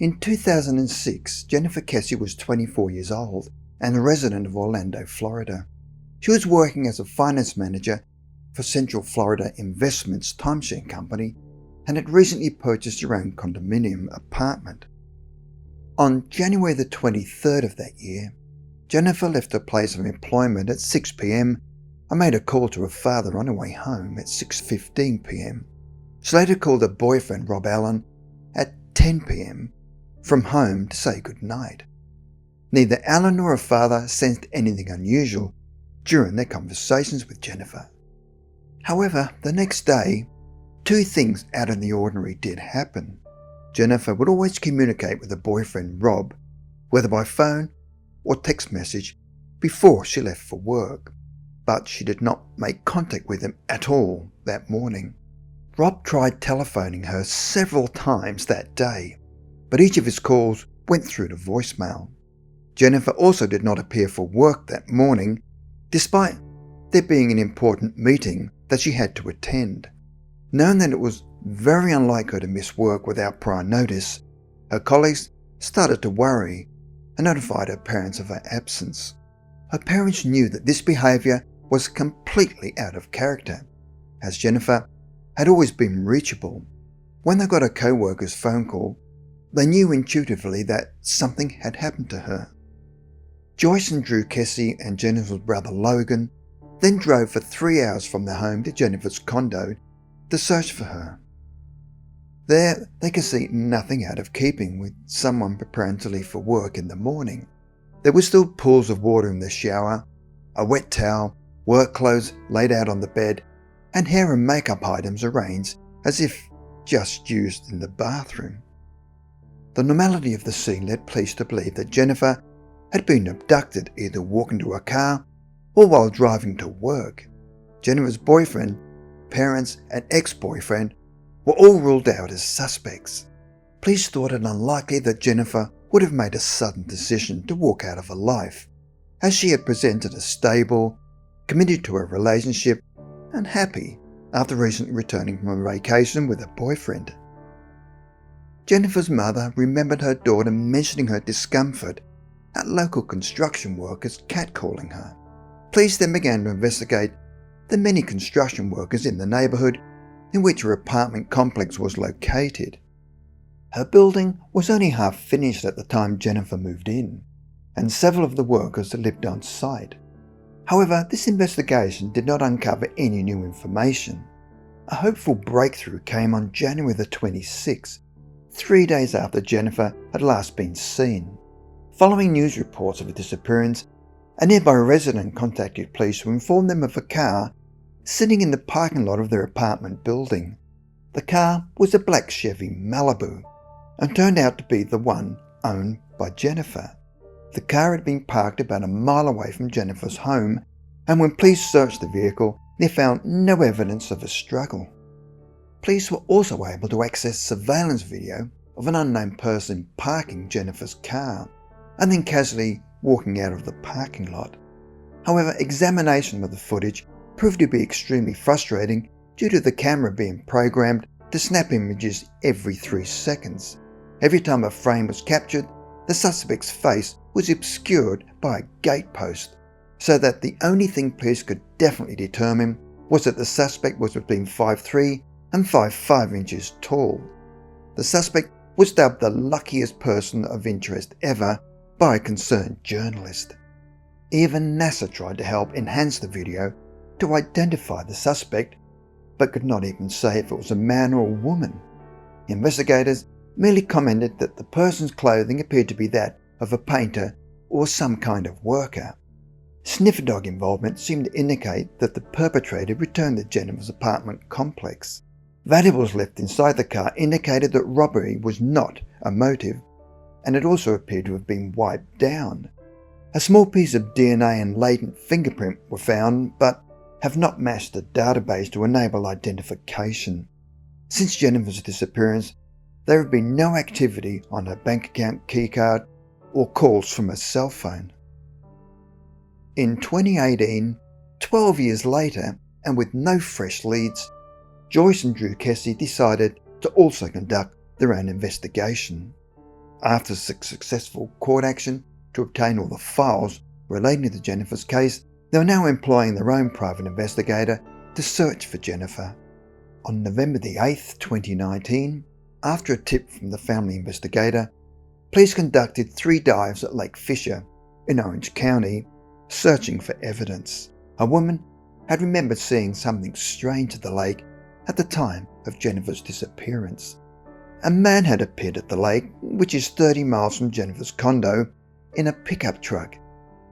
In 2006, Jennifer Kesse was 24 years old and a resident of Orlando, Florida. She was working as a finance manager for Central Florida Investments timeshare company and had recently purchased her own condominium apartment. On January the 23rd of that year, Jennifer left her place of employment at 6 p.m. and made a call to her father on her way home at 6:15 p.m. She later called her boyfriend Rob Allen at 10 p.m. from home to say goodnight. Neither Allen nor her father sensed anything unusual during their conversations with Jennifer. However, the next day, two things out of the ordinary did happen. Jennifer would always communicate with her boyfriend Rob, whether by phone or text message, before she left for work, but she did not make contact with him at all that morning. Rob tried telephoning her several times that day, but each of his calls went through to voicemail. Jennifer also did not appear for work that morning, despite there being an important meeting that she had to attend. Knowing that it was very unlikely to miss work without prior notice, her colleagues started to worry and notified her parents of her absence. Her parents knew that this behaviour was completely out of character, as Jennifer had always been reachable. When they got a co-worker's phone call, they knew intuitively that something had happened to her. Joyce and Drew Kesse and Jennifer's brother Logan then drove for 3 hours from their home to Jennifer's condo to search for her. There, they could see nothing out of keeping with someone preparing to leave for work in the morning. There were still pools of water in the shower, a wet towel, work clothes laid out on the bed, and hair and makeup items arranged as if just used in the bathroom. The normality of the scene led police to believe that Jennifer had been abducted either walking to her car or while driving to work. Jennifer's boyfriend, parents, and ex-boyfriend were all ruled out as suspects. Police thought it unlikely that Jennifer would have made a sudden decision to walk out of her life, as she had presented as stable, committed to her relationship, and happy after recently returning from a vacation with her boyfriend. Jennifer's mother remembered her daughter mentioning her discomfort at local construction workers catcalling her. Police then began to investigate the many construction workers in the neighbourhood in which her apartment complex was located. Her building was only half finished at the time Jennifer moved in, and several of the workers lived on site. However, this investigation did not uncover any new information. A hopeful breakthrough came on January the 26th, 3 days after Jennifer had last been seen. Following news reports of her disappearance, a nearby resident contacted police to inform them of a car sitting in the parking lot of their apartment building. The car was a black Chevy Malibu and turned out to be the one owned by Jennifer. The car had been parked about a mile away from Jennifer's home, and when police searched the vehicle, they found no evidence of a struggle. Police were also able to access surveillance video of an unknown person parking Jennifer's car and then casually walking out of the parking lot. However, examination of the footage proved to be extremely frustrating due to the camera being programmed to snap images every 3 seconds. Every time a frame was captured, the suspect's face was obscured by a gatepost, so that the only thing police could definitely determine was that the suspect was between 5'3" and 5'5" inches tall. The suspect was dubbed the luckiest person of interest ever by a concerned journalist. Even NASA tried to help enhance the video to identify the suspect, but could not even say if it was a man or a woman. Investigators merely commented that the person's clothing appeared to be that of a painter or some kind of worker. Sniffer dog involvement seemed to indicate that the perpetrator returned to Jennifer's apartment complex. Valuables left inside the car indicated that robbery was not a motive, and it also appeared to have been wiped down. A small piece of DNA and latent fingerprint were found, but have not matched the database to enable identification. Since Jennifer's disappearance, there have been no activity on her bank account keycard or calls from her cell phone. In 2018, 12 years later, and with no fresh leads, Joyce and Drew Kesse decided to also conduct their own investigation. After successful court action to obtain all the files relating to Jennifer's case, they were now employing their own private investigator to search for Jennifer. On November the 8th, 2019, after a tip from the family investigator, police conducted 3 dives at Lake Fisher in Orange County, searching for evidence. A woman had remembered seeing something strange at the lake at the time of Jennifer's disappearance. A man had appeared at the lake, which is 30 miles from Jennifer's condo, in a pickup truck.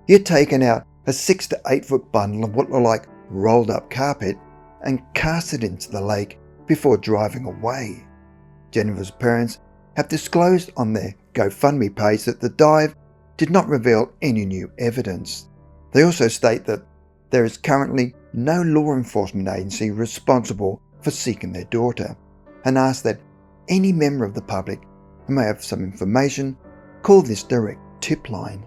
He had taken out a 6 to 8 foot bundle of what looked like rolled up carpet and cast it into the lake before driving away. Jennifer's parents have disclosed on their GoFundMe page that the dive did not reveal any new evidence. They also state that there is currently no law enforcement agency responsible for seeking their daughter, and ask that any member of the public who may have some information call this direct tip line.